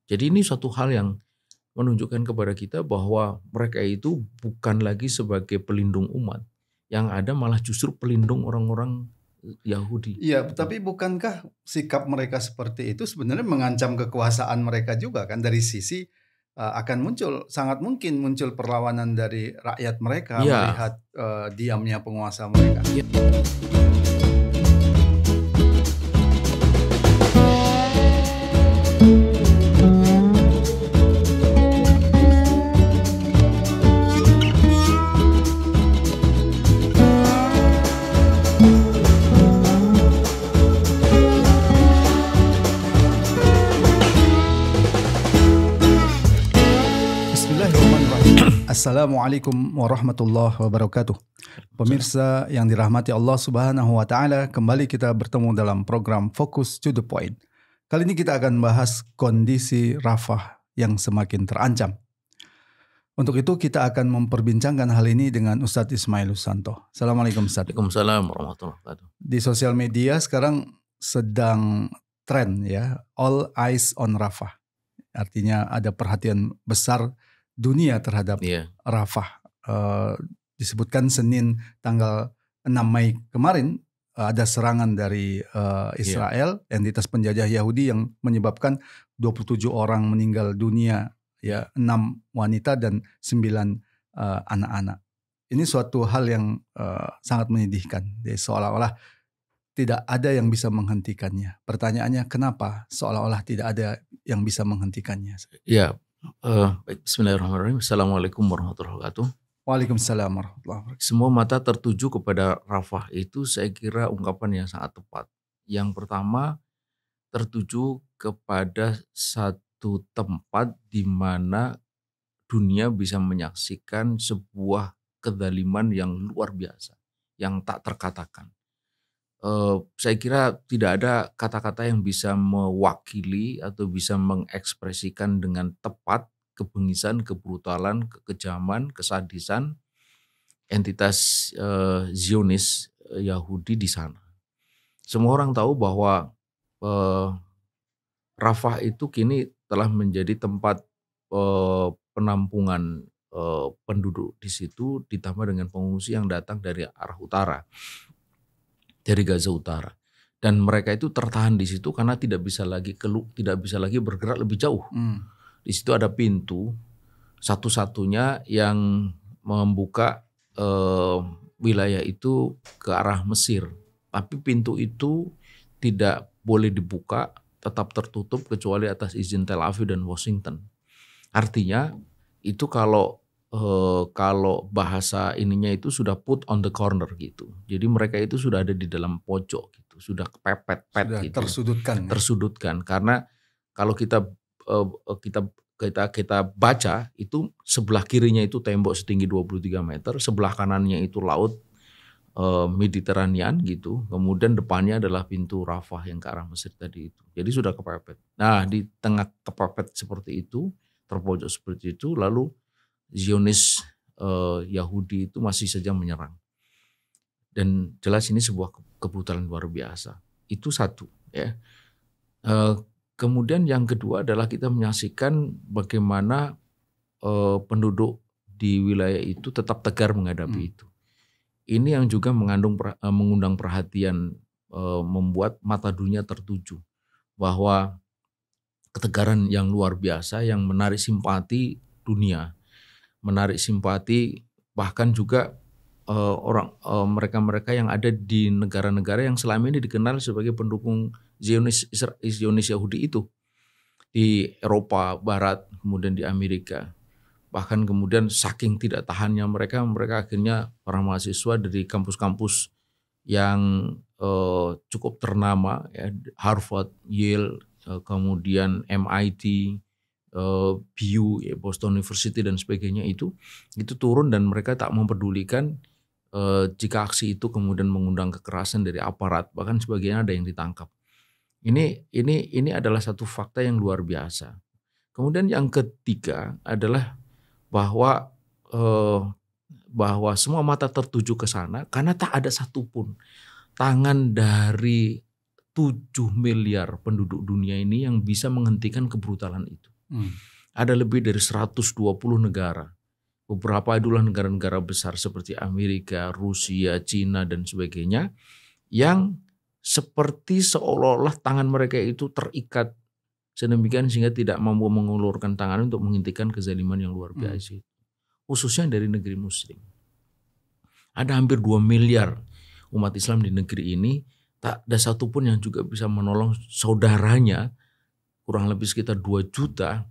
Jadi ini suatu hal yang menunjukkan kepada kita bahwa mereka itu bukan lagi sebagai pelindung umat, yang ada malah justru pelindung orang-orang Yahudi. Iya, tapi bukankah sikap mereka seperti itu sebenarnya mengancam kekuasaan mereka juga kan dari sisi akan muncul sangat mungkin muncul perlawanan dari rakyat mereka Ya, melihat diamnya penguasa mereka. ya. Bismillahirrahmanirrahim. Assalamualaikum warahmatullahi wabarakatuh. Pemirsa yang dirahmati Allah Subhanahu wa taala, kembali kita bertemu dalam program Focus to the Point. Kali ini kita akan bahas kondisi Rafah yang semakin terancam. Untuk itu kita akan memperbincangkan hal ini dengan Ustadz Ismail Susanto. Assalamualaikum Ustadz. Waalaikumsalam warahmatullahi wabarakatuh. Di sosial media sekarang sedang tren ya, all eyes on Rafah. Artinya ada perhatian besar dunia terhadap Rafah. Disebutkan Senin tanggal 6 Mei kemarin ada serangan dari Israel, entitas penjajah Yahudi, yang menyebabkan 27 orang meninggal dunia, ya, 6 wanita dan 9 anak-anak. Ini suatu hal yang sangat menyedihkan. Jadi seolah-olah tidak ada yang bisa menghentikannya. Pertanyaannya, kenapa seolah-olah tidak ada yang bisa menghentikannya? Ya, baik. Bismillahirrahmanirrahim. Assalamualaikum warahmatullahi wabarakatuh. Waalaikumsalam warahmatullahi wabarakatuh. Semua mata tertuju kepada Rafah, itu saya kira ungkapan yang sangat tepat. Yang pertama, tertuju kepada satu tempat di mana dunia bisa menyaksikan sebuah kezaliman yang luar biasa, yang tak terkatakan. Saya kira tidak ada kata-kata yang bisa mewakili atau bisa mengekspresikan dengan tepat kebengisan, kebrutalan, kekejaman, kesadisan entitas Zionis Yahudi di sana. Semua orang tahu bahwa Rafah itu kini telah menjadi tempat penampungan penduduk di situ, ditambah dengan pengungsi yang datang dari arah utara, dari Gaza Utara, dan mereka itu tertahan di situ karena tidak bisa lagi bergerak lebih jauh. Di situ ada pintu satu-satunya yang membuka wilayah itu ke arah Mesir, tapi pintu itu tidak boleh dibuka, tetap tertutup kecuali atas izin Tel Aviv dan Washington. Artinya itu kalau bahasa ininya itu sudah put on the corner gitu. Jadi mereka itu sudah ada di dalam pojok gitu, sudah kepepet gitu. Tersudutkan. Karena kalau kita baca itu sebelah kirinya itu tembok setinggi 23 meter, sebelah kanannya itu laut Mediterranean gitu. Kemudian depannya adalah pintu Rafah yang ke arah Mesir tadi itu. Jadi sudah kepepet. Nah, di tengah kepepet seperti itu, terpojok seperti itu, lalu Zionis Yahudi itu masih saja menyerang. Dan jelas ini sebuah kebrutalan luar biasa. Itu satu, ya. Kemudian yang kedua adalah kita menyaksikan bagaimana penduduk di wilayah itu tetap tegar menghadapi itu. Ini yang juga mengundang perhatian, membuat mata dunia tertuju bahwa ketegaran yang luar biasa yang menarik simpati dunia, menarik simpati bahkan juga mereka-mereka yang ada di negara-negara yang selama ini dikenal sebagai pendukung Zionis Yahudi itu, di Eropa Barat, kemudian di Amerika. Bahkan kemudian saking tidak tahannya mereka akhirnya para mahasiswa dari kampus-kampus yang cukup ternama, ya, Harvard, Yale, kemudian MIT, BU, ya, Boston University dan sebagainya itu turun, dan mereka tak mempedulikan jika aksi itu kemudian mengundang kekerasan dari aparat, bahkan sebagian ada yang ditangkap. Ini adalah satu fakta yang luar biasa. Kemudian yang ketiga adalah bahwa semua mata tertuju ke sana karena tak ada satupun tangan dari 7 miliar penduduk dunia ini yang bisa menghentikan kebrutalan itu. Ada lebih dari 120 negara. Beberapa adalah negara-negara besar seperti Amerika, Rusia, Cina, dan sebagainya, yang seperti seolah-olah tangan mereka itu terikat sedemikian sehingga tidak mampu mengulurkan tangan untuk menghentikan kezaliman yang luar biasa. Khususnya dari negeri muslim. Ada hampir 2 miliar umat Islam di negeri ini, tak ada satupun yang juga bisa menolong saudaranya, kurang lebih sekitar 2 juta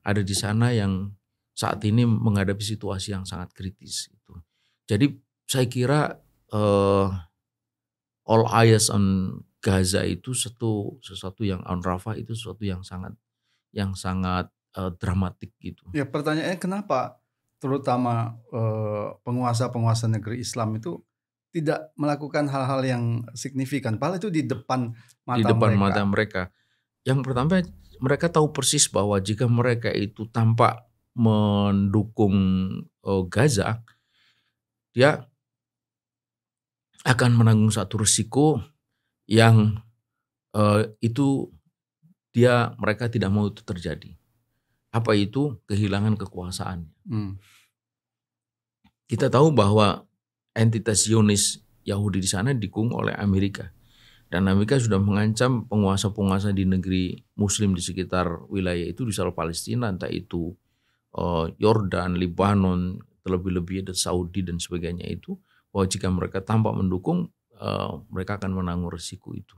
ada di sana yang saat ini menghadapi situasi yang sangat kritis. Jadi saya kira all eyes on Gaza itu sesuatu yang on Rafah itu sesuatu yang sangat dramatik gitu. Ya, pertanyaannya kenapa terutama penguasa-penguasa negeri Islam itu tidak melakukan hal-hal yang signifikan, padahal itu di depan mata mereka. Yang pertama, mereka tahu persis bahwa jika mereka itu tampak mendukung Gaza, dia akan menanggung satu risiko yang itu mereka tidak mau itu terjadi. Apa itu? Kehilangan kekuasaan. Kita tahu bahwa entitas Zionis Yahudi di sana didukung oleh Amerika. Dan Amerika sudah mengancam penguasa-penguasa di negeri muslim di sekitar wilayah itu, di seluruh Palestina, entah itu Yordan, Lebanon, terlebih-lebih ada Saudi dan sebagainya itu, bahwa jika mereka tampak mendukung, mereka akan menanggung risiko itu.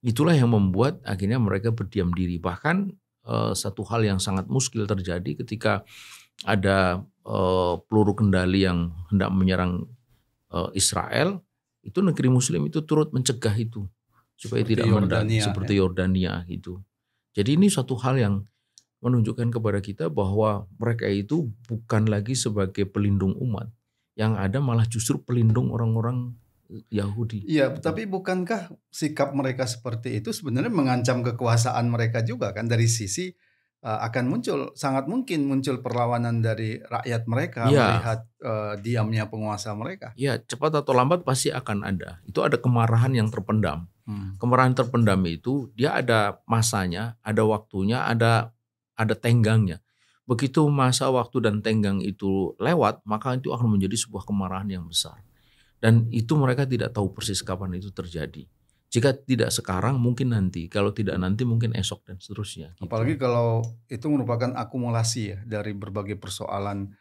Itulah yang membuat akhirnya mereka berdiam diri. Bahkan satu hal yang sangat muskil terjadi ketika ada peluru kendali yang hendak menyerang Israel, itu negeri muslim itu turut mencegah itu supaya seperti tidak meledak seperti Yordania gitu. Jadi ini suatu hal yang menunjukkan kepada kita bahwa mereka itu bukan lagi sebagai pelindung umat, yang ada malah justru pelindung orang-orang Yahudi. Iya, tapi bukankah sikap mereka seperti itu sebenarnya mengancam kekuasaan mereka juga kan, dari sisi akan sangat mungkin muncul perlawanan dari rakyat mereka melihat diamnya penguasa mereka. Ya, cepat atau lambat pasti akan ada. Itu ada kemarahan yang terpendam. Kemarahan terpendam itu dia ada masanya, ada waktunya, ada tenggangnya. Begitu masa waktu dan tenggang itu lewat, maka itu akan menjadi sebuah kemarahan yang besar. Dan itu mereka tidak tahu persis kapan itu terjadi. Jika tidak sekarang, mungkin nanti. Kalau tidak nanti, mungkin esok dan seterusnya. Gitu. Apalagi kalau itu merupakan akumulasi ya dari berbagai persoalan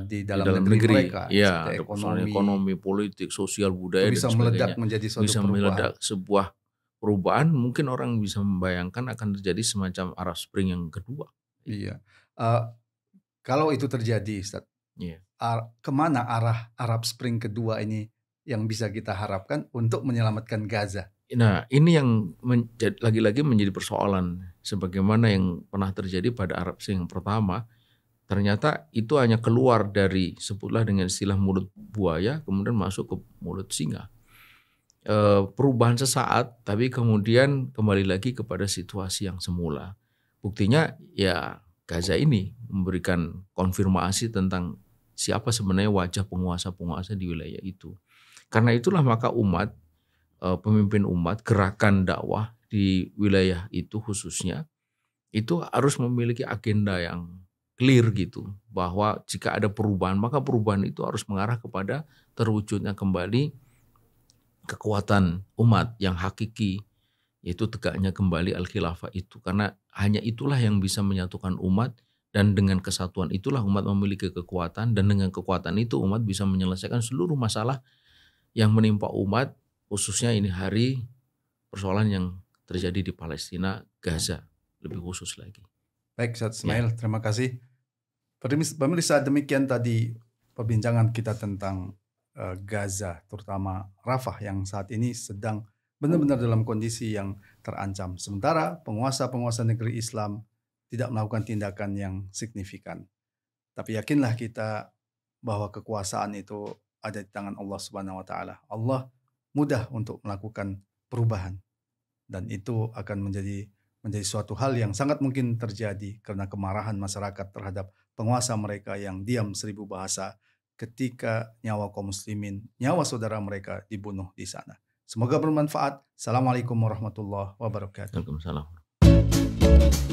di dalam negeri mereka. Ya, ada ekonomi, politik, sosial, budaya, bisa dan meledak menjadi suatu bisa meledak sebuah perubahan. Mungkin orang bisa membayangkan akan terjadi semacam Arab Spring yang kedua. Iya. Kalau itu terjadi, Ustaz, kemana arah Arab Spring kedua ini yang bisa kita harapkan untuk menyelamatkan Gaza? Nah, ini yang lagi-lagi menjadi persoalan. Sebagaimana yang pernah terjadi pada Arab Spring yang pertama, ternyata itu hanya keluar dari, sebutlah dengan istilah mulut buaya, kemudian masuk ke mulut singa. Perubahan sesaat, tapi kemudian kembali lagi kepada situasi yang semula. Buktinya ya Gaza ini memberikan konfirmasi tentang siapa sebenarnya wajah penguasa-penguasa di wilayah itu. Karena itulah maka umat, pemimpin umat, gerakan dakwah di wilayah itu khususnya, itu harus memiliki agenda yang clear gitu. Bahwa jika ada perubahan, maka perubahan itu harus mengarah kepada terwujudnya kembali kekuatan umat yang hakiki, yaitu tegaknya kembali al-khilafah itu. Karena hanya itulah yang bisa menyatukan umat, dan dengan kesatuan itulah umat memiliki kekuatan, dan dengan kekuatan itu umat bisa menyelesaikan seluruh masalah yang menimpa umat, khususnya ini hari persoalan yang terjadi di Palestina, Gaza lebih khusus lagi. Baik, Ustaz Ismail, terima kasih. Pemirsa, demikian tadi perbincangan kita tentang Gaza, terutama Rafah yang saat ini sedang benar-benar dalam kondisi yang terancam. Sementara penguasa-penguasa negeri Islam tidak melakukan tindakan yang signifikan. Tapi yakinlah kita bahwa kekuasaan itu ada di tangan Allah Subhanahu wa taala. Allah mudah untuk melakukan perubahan, dan itu akan menjadi suatu hal yang sangat mungkin terjadi karena kemarahan masyarakat terhadap penguasa mereka yang diam 1000 bahasa ketika nyawa kaum muslimin, nyawa saudara mereka dibunuh di sana. Semoga bermanfaat. Assalamualaikum warahmatullahi wabarakatuh. Waalaikumsalam.